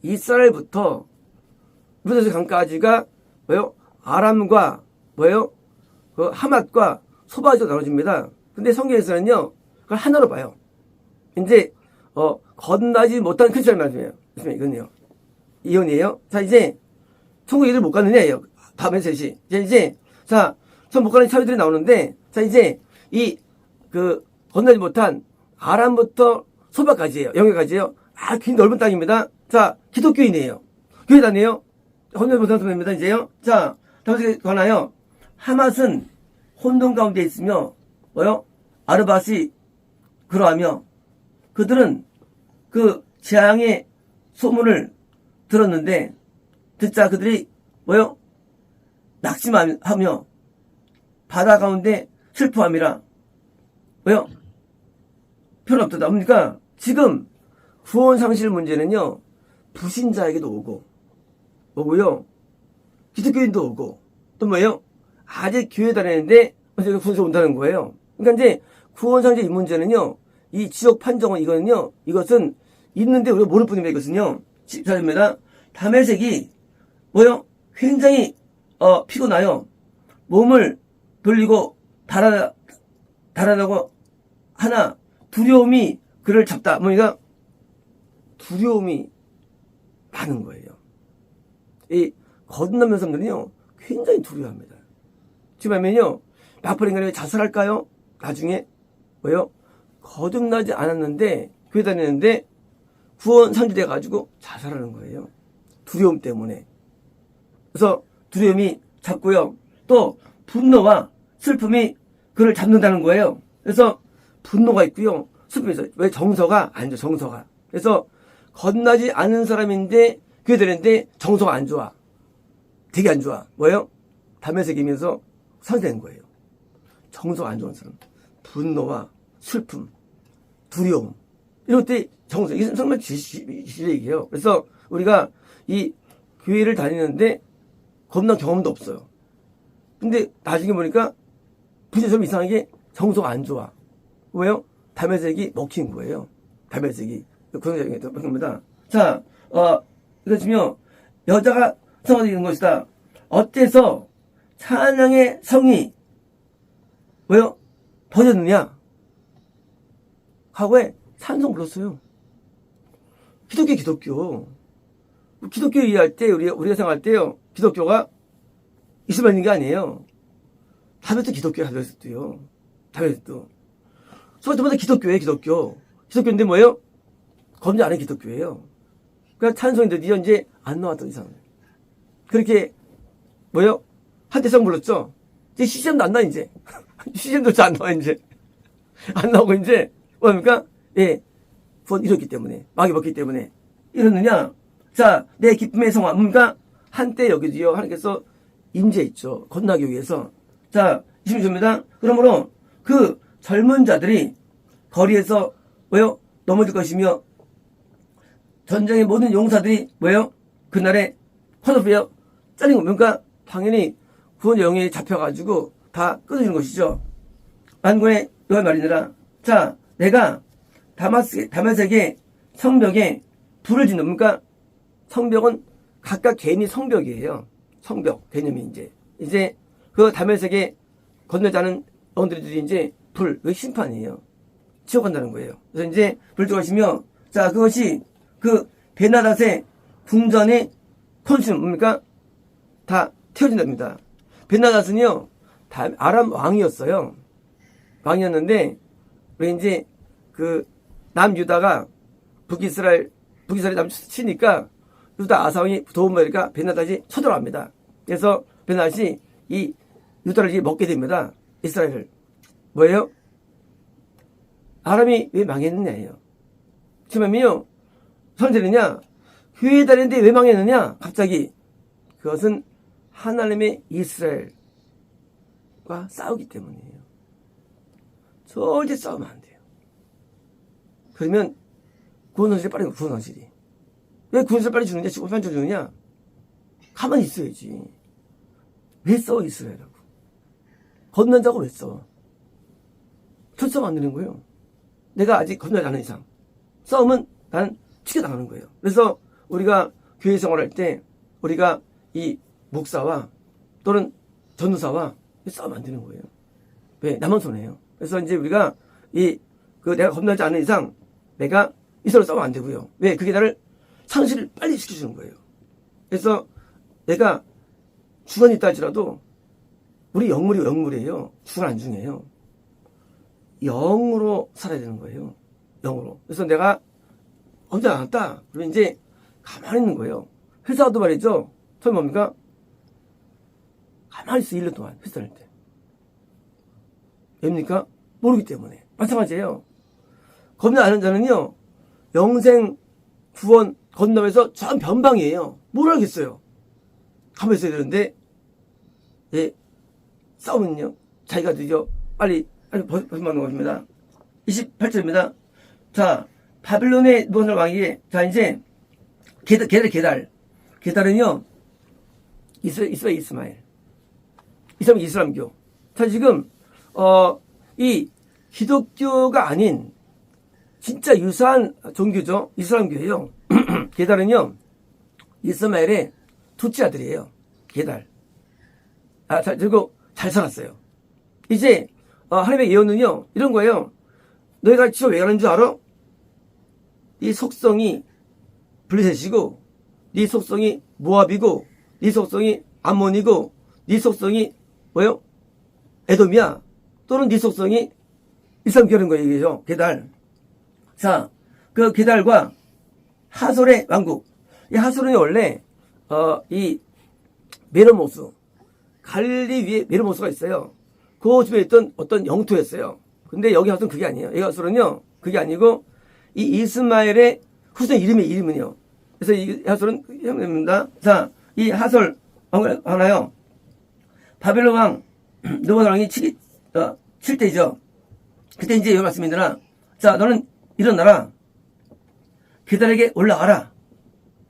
이스라엘부터 유다서 강까지가 뭐요? 아람과 뭐예요? 그 하맛과 소바지로 나눠집니다. 근데 성경에서는요, 그걸 하나로 봐요. 이제 건너지 못한 크리스찬 말씀이에요. 이건요. 이혼이에요. 자, 이제 천국 얘기를 못 가느냐예요. 다음에 셋이. 이제 자, 전 못 가는 차이들이 나오는데, 자, 이제 건너지 못한 아람부터 소바까지예요. 영역까지예요. 굉장히 넓은 땅입니다. 자, 기독교인이에요. 교회 다녀요. 건너지 못한 소바입니다. 이제요. 자, 다음에 관하여 하맛은 혼돈 가운데 있으며 뭐요? 아르밧이 그러하며 그들은 그 재앙의 소문을 들었는데 듣자 그들이 뭐요? 낙심하며 바다 가운데 슬퍼함이라. 뭐요? 필요 없다. 그러니까 지금 구원 상실 문제는요, 불신자에게도 오고요, 기독교인도 오고, 또 뭐예요? 아직 교회 다니는데 구원서 온다는 거예요. 그러니까 이제 구원 상실 이 문제는요, 이 지역 판정은 이것은 있는데 우리가 모를 뿐입니다. 이것은요. 자입니다. 다메섹이 뭐요? 굉장히 피곤하여 몸을 돌리고 달아나고 하나 두려움이 그를 잡다. 그러니까 두려움이 많은 거예요. 이 거듭나는 사람들은요, 굉장히 두려워합니다. 지금 하면요, 나쁜 인간이 자살할까요? 나중에 뭐요? 거듭나지 않았는데 교회 다니는데 구원 상실돼 가지고 자살하는 거예요. 두려움 때문에. 그래서 두려움이 잡고요. 또 분노와 슬픔이 그를 잡는다는 거예요. 그래서 분노가 있고요. 슬픔이 있어요. 왜? 정서가 안 좋아. 정서가. 그래서 거듭나지 않은 사람인데 교회 다니는데 정서가 안 좋아. 되게 안 좋아. 뭐예요? 다메섹이면서 상대된 거예요. 정서가 안 좋은 사람. 분노와 슬픔, 두려움, 이런 것들이 정서, 이게 정말 진실의 얘기예요. 그래서 우리가 이 교회를 다니는데 겁난 경험도 없어요. 근데 나중에 보니까 부재처럼 이상하게 정서가 안 좋아. 왜요? 다메섹이 먹힌 거예요. 다메섹이. 그런 얘기가 겁니다. 자, 이것이며 여자가 성화되어 있는 것이다. 어때서 찬양의 성이 왜요? 더졌느냐? 과거에 찬송 불렀어요. 기독교. 기독교 이해할 때, 우리가 생각할 때요, 기독교가 있으면 있는 게 아니에요. 다메섹도 기독교야, 다메섹도요. 다메섹도. 소바트마다 기독교예요, 기독교인데 뭐예요? 검증 안 한 기독교예요. 그러니까 찬송인데 이제 안 나왔던 이상. 그렇게, 뭐예요? 한대성 불렀죠? 이제 시즌도 안 나, 이제. 시즌도 안 나와, 이제. 안 나오고, 이제. 뭡니까? 예. 구원 이뤘기 때문에. 막이 먹기 때문에. 이러느냐? 자, 내 기쁨의 성화. 뭡니까? 한때 여기도요, 하나님께서 임재했죠. 건너기 위해서. 자, 26절입니다. 그러므로 그 젊은 자들이 거리에서 뭐요? 넘어질 것이며 전쟁의 모든 용사들이 뭐예요? 그날에 컷오프요? 잘린 겁니까? 당연히 구원의 영이 잡혀가지고 다 끊어지는 것이죠. 만군의 여호와 말이니라. 자, 내가 다메섹의 성벽에 불을 짓는니까 성벽은 각각 개인이 성벽이에요. 성벽 개념이 이제 그 다메섹에 건너자는 영혼들이 이제 그 심판이에요. 지옥 간다는 거예요. 그래서 이제 불 들어가시며, 자, 그것이 그 베나닷의 궁전의 컨슘 뭡니까? 다 태워진답니다. 베나닷은요, 아람 왕이었어요. 왕이었는데, 왜 이제 그 남유다가 북이스라엘 남치니까 유다 아사왕이 도움 받으니까 베나다시 쳐들어갑니다. 그래서 베나다시 이 유다를 먹게 됩니다. 이스라엘을. 뭐예요? 아람이 왜 망했느냐예요. 지금은요, 선제느냐? 교회에 다니는데 왜 망했느냐? 갑자기. 그것은 하나님의 이스라엘과 싸우기 때문이에요. 절대 싸우면 안 돼요. 그러면 구원원실이 빠르게 구원원실이. 왜 구원원실 빨리 주느냐? 지금 5만 주느냐? 가만히 있어야지. 왜 싸워 이스라엘하고? 건넌자고 왜 싸워? 결싸움 안 되는 거예요. 내가 아직 건너지 않은 이상 싸움은 난 치켜나가는 거예요. 그래서 우리가 교회 생활할 때 우리가 이 목사와 또는 전도사와 싸우면 안 되는 거예요. 왜? 나만 손해요. 그래서 이제 우리가 내가 겁나지 않은 이상 내가 이 사람을 싸우면 안 되고요. 왜? 그게 나를 상실을 빨리 시켜주는 거예요. 그래서 내가 주관이 있다 할지라도 우리 영물이에요. 주관 안 중요해요. 영으로 살아야 되는 거예요. 영으로. 그래서 내가 혼자 나왔다. 그러면 이제 가만히 있는 거예요. 회사도 말이죠. 처음 뭡니까? 가만히 있어, 1년 동안. 회사 다닐 때. 왜입니까? 모르기 때문에. 마찬가지예요. 겁나 아는 자는요, 영생 구원 건너면서 전 변방이에요. 뭘 알겠어요. 가만히 있어야 되는데, 예, 싸우면요, 자기가 드디어 빨리 벗어나는 것입니다. 28절입니다. 자, 바빌론의 누부갓네살 왕에게, 자, 이제, 게달은요, 이스마엘. 이슬람교. 자, 지금, 이 기독교가 아닌, 진짜 유사한 종교죠. 이슬람교예요. 게달은요, 이스마엘의 둘째 아들이에요. 게달. 그리고 잘 살았어요. 이제, 하나님의 예언은요, 이런 거예요. 너희가 지금 왜 가는 줄 알아? 네 속성이 블레셋이고, 네 속성이 모압이고, 네 속성이 암몬이고, 네 속성이 뭐요? 에돔이야. 또는 네 속성이 이슬람교라는 거예요, 이게죠. 게달. 자, 그 게달과 하솔의 왕국. 이 하솔은 원래 이 메르모스, 갈릴리 위에 메르모스가 있어요. 그 집에 있던 어떤 영토였어요. 근데 여기 하솔은 그게 아니에요. 이 하솔은요, 그게 아니고 이 이스마엘의 후손 이름은요. 그래서 이 하솔은 형입니다. 자, 이 하솔 하나요. 바벨론 왕 느부갓네살 왕이 7대이죠. 그때 이제 여기 말씀입니다. 자, 너는 일어나라. 게달에게 올라가라.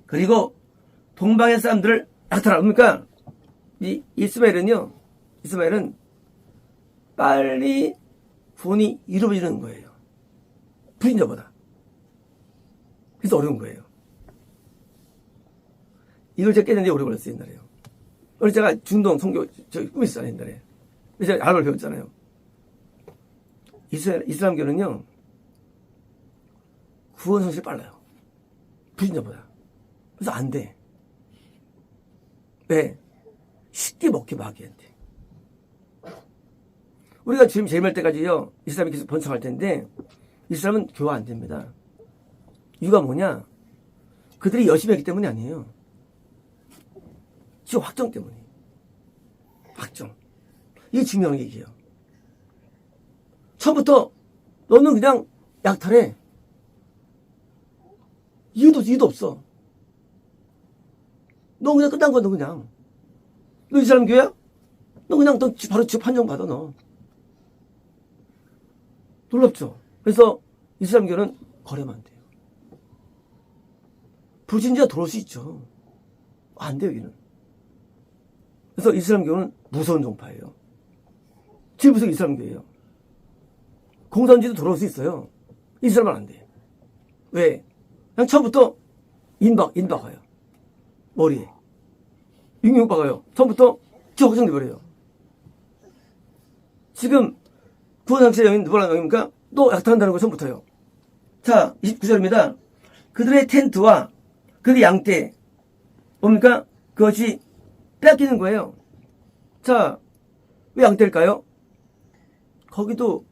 그리고 동방의 사람들을 나타나라. 그러니까 이 이스마엘은 빨리 구원이 이루어지는 거예요. 불인자보다. 그래서 어려운 거예요. 이걸 제가 깨는데 오래 걸렸어요, 옛날에요. 우리 제가 중동 선교 꿈이었잖아요, 옛날에. 그래서 제가 아랍을 배웠잖아요. 이슬람교는요, 구원 성실이 빨라요. 불신자보다. 그래서 안 돼. 왜? 쉽게 먹게 마귀한테. 우리가 지금 재임할 때까지요, 이슬람이 계속 번창할 텐데, 이슬람은 교화 안 됩니다. 이유가 뭐냐? 그들이 열심히 했기 때문이 아니에요. 지금 확정 때문에. 확정. 이게 중요한 얘기예요. 처음부터 너는 그냥 약탈해. 이유도 없어. 너 그냥 끝난 거야, 너 그냥. 너 이슬람 교회야? 너 그냥 너 바로 집 판정 받아, 너. 놀랍죠? 그래서 이슬람교는 거래만 안 돼요. 불신자 들어올 수 있죠. 안 돼요, 여기는. 그래서 이슬람교는 무서운 종파예요. 제일 무서운 이슬람교예요. 공산주의도 들어올 수 있어요. 이슬람은 안 돼. 왜? 그냥 처음부터 인박아요. 머리에. 윙윙 박아요. 처음부터 확정돼버려요. 지금 구원상체 영인 누구라는 영입니까? 또 약탈한다는 거 처음부터요. 자, 29절입니다. 그들의 텐트와 그들의 양떼 뭡니까? 그것이 빼앗기는 거예요. 자, 왜 양떼일까요? 거기도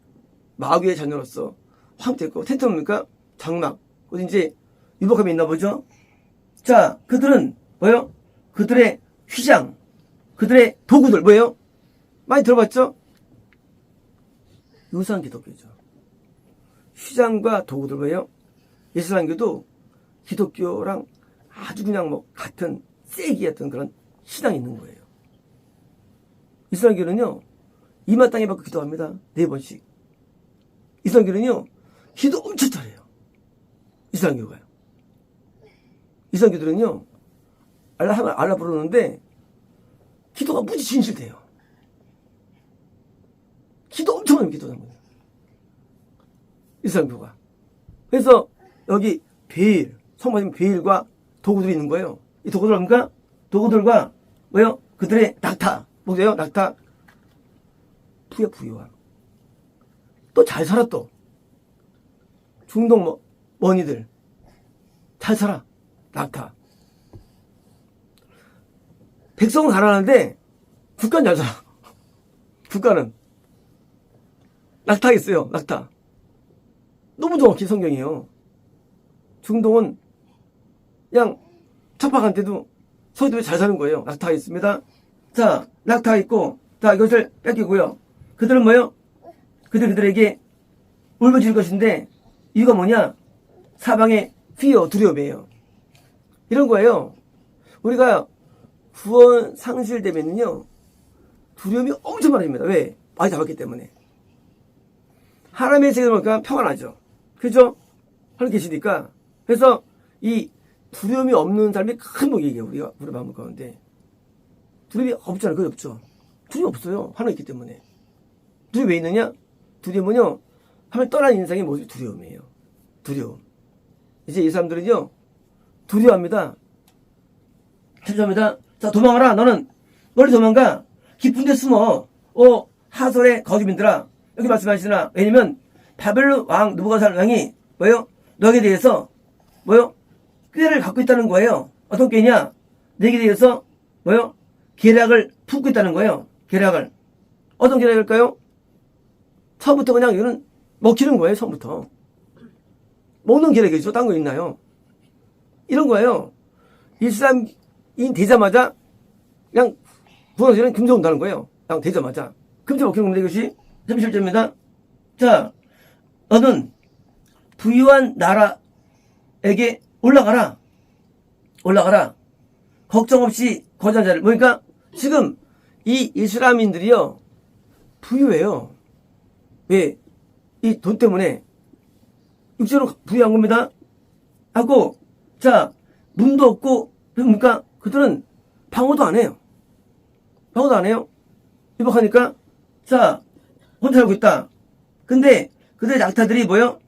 마귀의 자녀로서 황태고 텐트 뭡니까? 장막. 어디 이제 유복함이 있나 보죠? 자, 그들은 뭐예요? 그들의 휘장, 그들의 도구들 뭐예요? 많이 들어봤죠? 유사한 기독교죠. 휘장과 도구들 뭐예요? 이슬람교도 기독교랑 아주 그냥 뭐 같은 세기였던 그런 신앙이 있는 거예요. 이슬람교는요, 이마 땅에 받고 기도합니다. 4번씩. 이슬람교는요, 기도 엄청 잘해요. 이슬람교가요. 이슬람교들은요, 알라 부르는데, 기도가 무지 진실돼요. 기도 엄청 많이 기도합니다. 이슬람교가. 그래서 여기 베일, 성모님 베일과 도구들이 있는 거예요. 이 도구들 뭡니까? 도구들과 뭐요? 그들의 낙타. 뭐예요? 낙타. 부여와. 또 잘 살아 또. 중동 머니들. 잘 살아. 낙타. 백성은 가난한데 국가는 잘 살아. 국가는. 낙타 있어요. 낙타. 너무 정확히 성경이에요. 중동은 그냥 척박한데도 서기도 잘 사는 거예요. 낙타가 있습니다. 자, 낙타가 있고, 자, 이것을 뺏기고요. 그들은 뭐예요? 그들에게 울부짖을 것인데, 이유가 뭐냐? 사방의 피어, 두려움이에요. 이런 거예요. 우리가 구원 상실되면요, 두려움이 엄청 많아집니다. 왜? 많이 잡았기 때문에. 하나님의 세계에 보니까 평안하죠. 그죠? 하나님 계시니까. 그래서 이 두려움이 없는 사람이 큰 복이에요. 우리 마음 가운데. 두려움이 없잖아요. 그게 없죠. 두려움이 없어요. 하나님 있기 때문에. 두려움이 왜 있느냐? 두려움은요, 하나님 떠난 인생의 모습이 두려움이에요. 두려움. 이제 이 사람들은요, 두려워합니다. 두려워합니다. 자, 도망가라. 너는 멀리 도망가. 깊은 데 숨어. 하솔의 거주민들아. 여기 말씀하시나. 왜냐면 바벨론 왕 느부갓네살 왕이 뭐예요? 너에게 대해서 뭐예요? 꾀를 갖고 있다는 거예요. 어떤 꾀냐? 너에게 대해서 뭐예요? 계략을 품고 있다는 거예요. 계략을. 어떤 계략일까요? 처음부터 그냥 이거는 먹히는 거예요. 처음부터. 먹는 계략이죠. 딴 거 있나요? 이런 거예요. 이슬람인 되자마자 그냥 부하시는 금세 온다는 거예요. 그냥 되자마자. 금세 먹히는 겁니다. 이것이 37절입니다. 자, 너는 부유한 나라에게 올라가라. 걱정 없이 거주한 자를. 그러니까 지금 이 이슬람인들이요, 부유해요. 왜? 이 돈 때문에 육체로 부유한 겁니다. 하고, 자, 문도 없고, 그러니까 그들은 방어도 안 해요. 유복하니까, 자, 혼자 살고 있다. 근데 그들의 낙타들이 뭐요?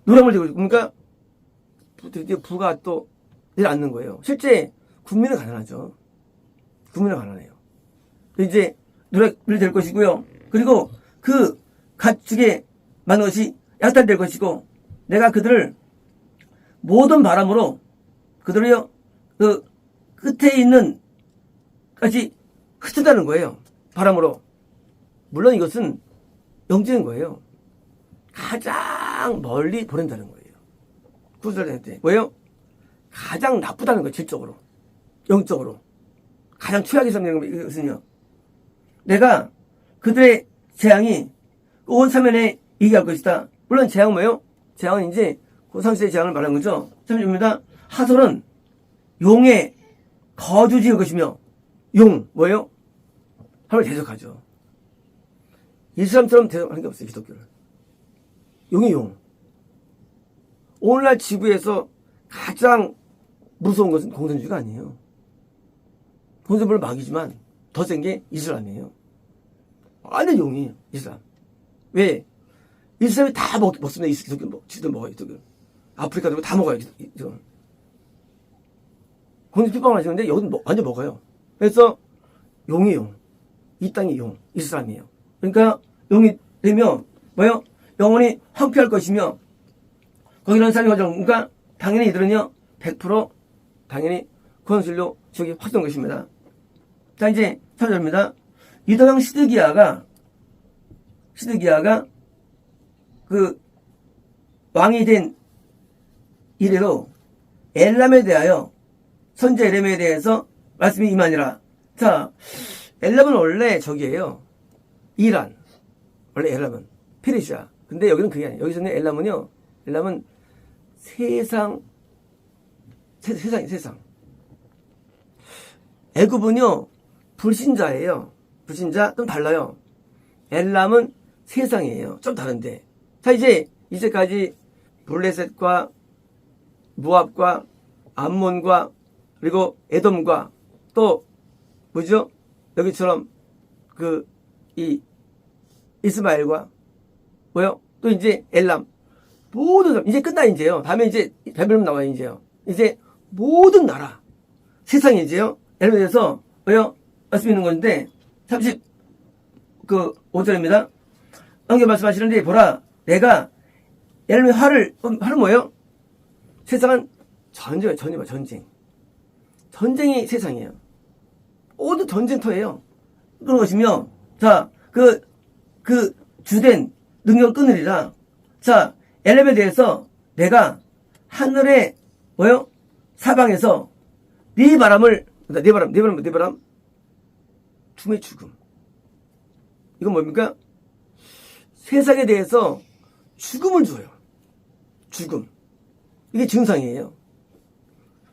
노랑을 들고 있고, 그러니까 부가 또 내려앉는 거예요. 실제 국민은 가난하죠. 국민은 가난해요. 이제 노래를 될 것이고요. 그리고 그 가축에 만든 것이 약탈 될 것이고, 내가 그들을 모든 바람으로 그들을요, 그 끝에 있는 까지 흩어다는 거예요. 바람으로. 물론 이것은 영적인 거예요. 가장 멀리 보낸다는 거예요. 구절한테 뭐예요? 가장 나쁘다는 거예요. 질적으로, 영적으로. 가장 최악의 성향인 것은요, 내가 그들의 재앙이 온 사면에 이기할 것이다. 물론 재앙은 뭐예요? 재앙은 이제 고상시대의 재앙을 말하는 거죠. 참입니다. 하솔은 용의 거주지일 것이며, 용 뭐예요? 하나님을 대적하죠. 이슬람처럼 대적하는 게 없어요. 기독교를. 용이 용. 오늘날 지구에서 가장 무서운 것은 공산주의가 아니에요. 공산주의를 막이지만 더 센 게 이슬람이에요. 완전 용이에요. 이슬람. 왜? 이슬람이 다 먹습니다. 기독교 지도 먹어요. 기독교. 아프리카도 다 먹어요. 공산 핍박을 하시는데 여기는 완전 먹어요. 그래서 용이 용. 이 땅이 용. 이슬람이에요. 그러니까 용이 되면 뭐예요? 영원히 황폐할 것이며, 거기는 사람이 가져. 그러니까 당연히 이들은요, 100% 당연히 구원실로 지옥에 확정 것입니다. 자, 이제 3절입니다. 이더왕 시드기야가 그 왕이 된 이래로 엘람에 대하여 선지 에레미야에 대해서 말씀이 임하니라. 자, 엘람은 원래 저기예요. 이란. 원래 엘람은 페르시아. 근데 여기는 그게 아니에요. 여기서는 엘람은 세상. 애굽은요, 불신자예요. 불신자 좀 달라요. 엘람은 세상이에요. 좀 다른데. 자, 이제까지 블레셋과 무압과 암몬과 그리고 에돔과 또 뭐죠? 여기처럼 이 이스마엘과 뭐요? 또 이제 엘람 모든 이제 끝나 이제요. 다음에 이제 바벨론 나와요 이제요. 이제 모든 나라 세상이 이제요. 엘람에 대해서 뭐요? 말씀 있는 건데 5절입니다. 하나님께 말씀하시는데 보라 내가 엘람의 화를 뭐예요? 세상은 전쟁이 세상이에요. 모두 전쟁터예요. 그런 것이며, 자, 그 주된 능력 끊으리라. 자, 엘람에 대해서 내가 하늘의 뭐요? 사방에서 네 바람, 죽음의 죽음. 이건 뭡니까? 세상에 대해서 죽음을 줘요. 죽음. 이게 증상이에요.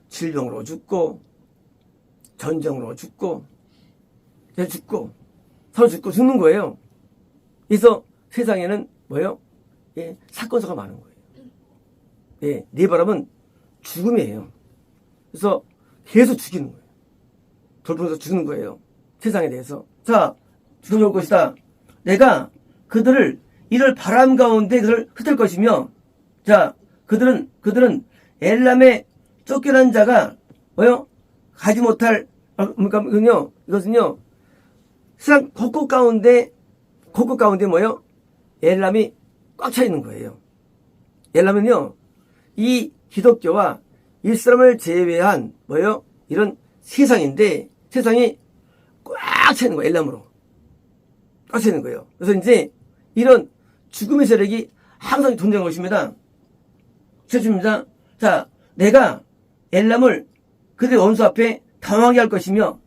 질병으로 죽고, 전쟁으로 죽고, 서로 죽고 죽는 거예요. 그래서 세상에는 뭐예요? 예, 사건사가 많은 거예요. 예, 네 바람은 죽음이에요. 그래서 계속 죽이는 거예요. 돌풍에서 죽는 거예요. 세상에 대해서. 자, 죽음이 올 것이다. 내가 그들을 이를 바람 가운데 그들을 흩을 것이며, 자, 그들은 엘람에 쫓겨난 자가 뭐요? 가지 못할 이것은요 세상 곳곳 가운데 뭐요? 엘람이 꽉 차 있는 거예요. 엘람은요 이 기독교와 이슬람을 제외한 뭐요? 이런 세상인데 세상이 꽉 차 있는 거예요. 엘람으로 꽉 차 있는 거예요. 그래서 이제 이런 죽음의 세력이 항상 존재하는 것입니다. 최초입니다. 자, 내가 엘람을 그들의 원수 앞에 당황하게 할 것이며,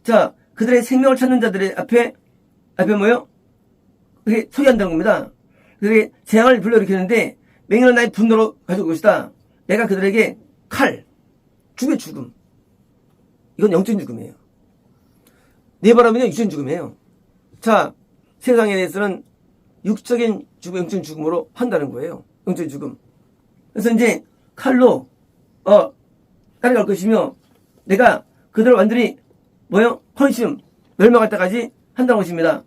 자, 그들의 생명을 찾는 자들의 앞에 뭐요? 그게 소개한다는 겁니다. 그들의 재앙을 불러일으키는데, 맹인은 나의 분노로 가져올 것이다. 내가 그들에게 칼, 죽음의 죽음. 이건 영적인 죽음이에요. 네 바람은요, 육적인 죽음이에요. 자, 세상에 대해서는 육적인 죽음, 영적인 죽음으로 판다는 거예요. 영적인 죽음. 그래서 이제 칼로 따라갈 것이며 내가 그들을 완전히 뭐요? 컨슘 멸망할 때까지 한다는 것입니다.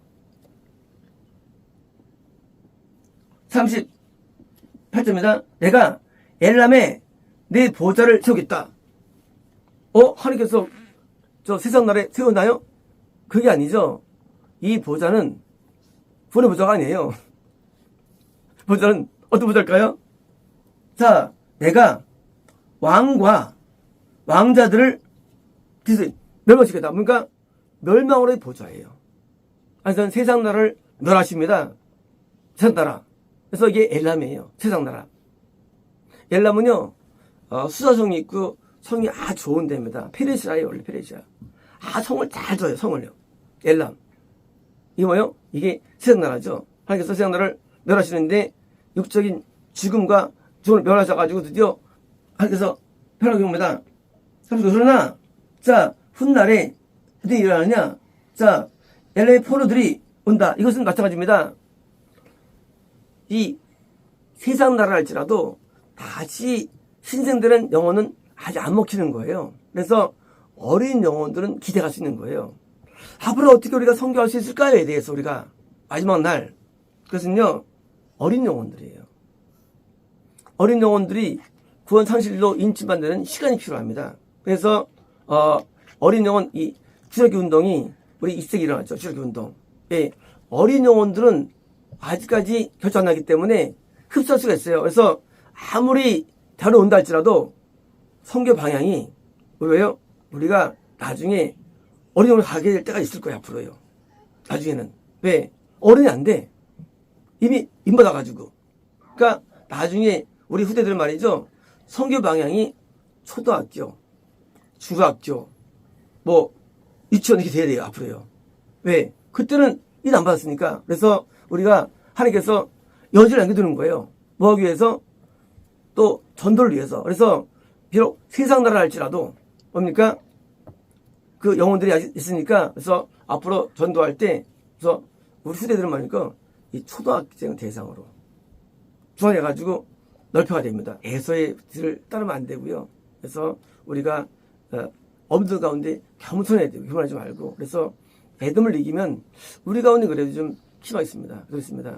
38절입니다. 내가 엘람에 내 보좌를 세우겠다. 하나님께서 저 세상 나라에 세우나요? 그게 아니죠. 이 보좌는 본의 보좌가 아니에요. 보좌는 어떤 보좌일까요? 자, 내가 왕과 왕자들을 멸망시켰다. 그러니까 멸망으로의 보좌예요. 그래서 세상 나라를 멸하십니다. 세상 나라. 그래서 이게 엘람이에요. 세상 나라. 엘람은요 수사성이 있고 성이 아주 좋은 데입니다. 페르시아예요. 원래 페르시아. 성을 잘 줘요. 성을요. 엘람. 이게 뭐예요? 이게 세상 나라죠. 하나님께서 세상 나라를 멸하시는데 육적인 죽음과 죽음을 멸하셔가지고 드디어 하나님께서 멸하게 옵니다. 그러나 자 훗날에 어떻게 일어나느냐? 자 엘람의 포로들이 온다. 이것은 마찬가지입니다. 이 세상 나라 할지라도 다시 신생되는 영혼은 아직 안 먹히는 거예요. 그래서 어린 영혼들은 기대할 수 있는 거예요. 앞으로 어떻게 우리가 선교할 수 있을까요에 대해서 우리가 마지막 날 그것은요 어린 영혼들이에요. 어린 영혼들이 구원 상실로 인침받는 시간이 필요합니다. 그래서 어린 영혼 이 출애굽기 운동이 우리 2세기 일어났죠. 출애굽기 운동. 예, 어린 영혼들은 아직까지 결정 안 나기 때문에 흡수할 수가 있어요. 그래서 아무리 데려온다 할지라도 선교 방향이 왜요? 우리가 나중에 어린 영혼을 가게 될 때가 있을 거예요. 앞으로요. 나중에는. 왜? 어른이 안 돼. 이미 인받아가지고. 그러니까 나중에 우리 후대들은 말이죠. 선교 방향이 초등학교, 중학교, 뭐 유치원 이렇게 돼야 돼요. 앞으로요. 왜? 그때는 일 안 받았으니까. 그래서 우리가 하나님께서 여지를 남겨두는 거예요. 뭐 하기 위해서? 또 전도를 위해서. 그래서 비록 세상 나라 할지라도 뭡니까? 그 영혼들이 아직 있으니까. 그래서 앞으로 전도할 때 그래서 우리 후대들은 말이니까 이 초등학생 대상으로 중앙해가지고 넓혀야 됩니다. 애서의 뜻을 따르면 안 되고요. 그래서 우리가 어른들 가운데 겸손해야 돼요. 겸손하지 말고. 그래서 애덤을 이기면 우리 가운데 그래도 좀 희망이 있습니다. 그렇습니다.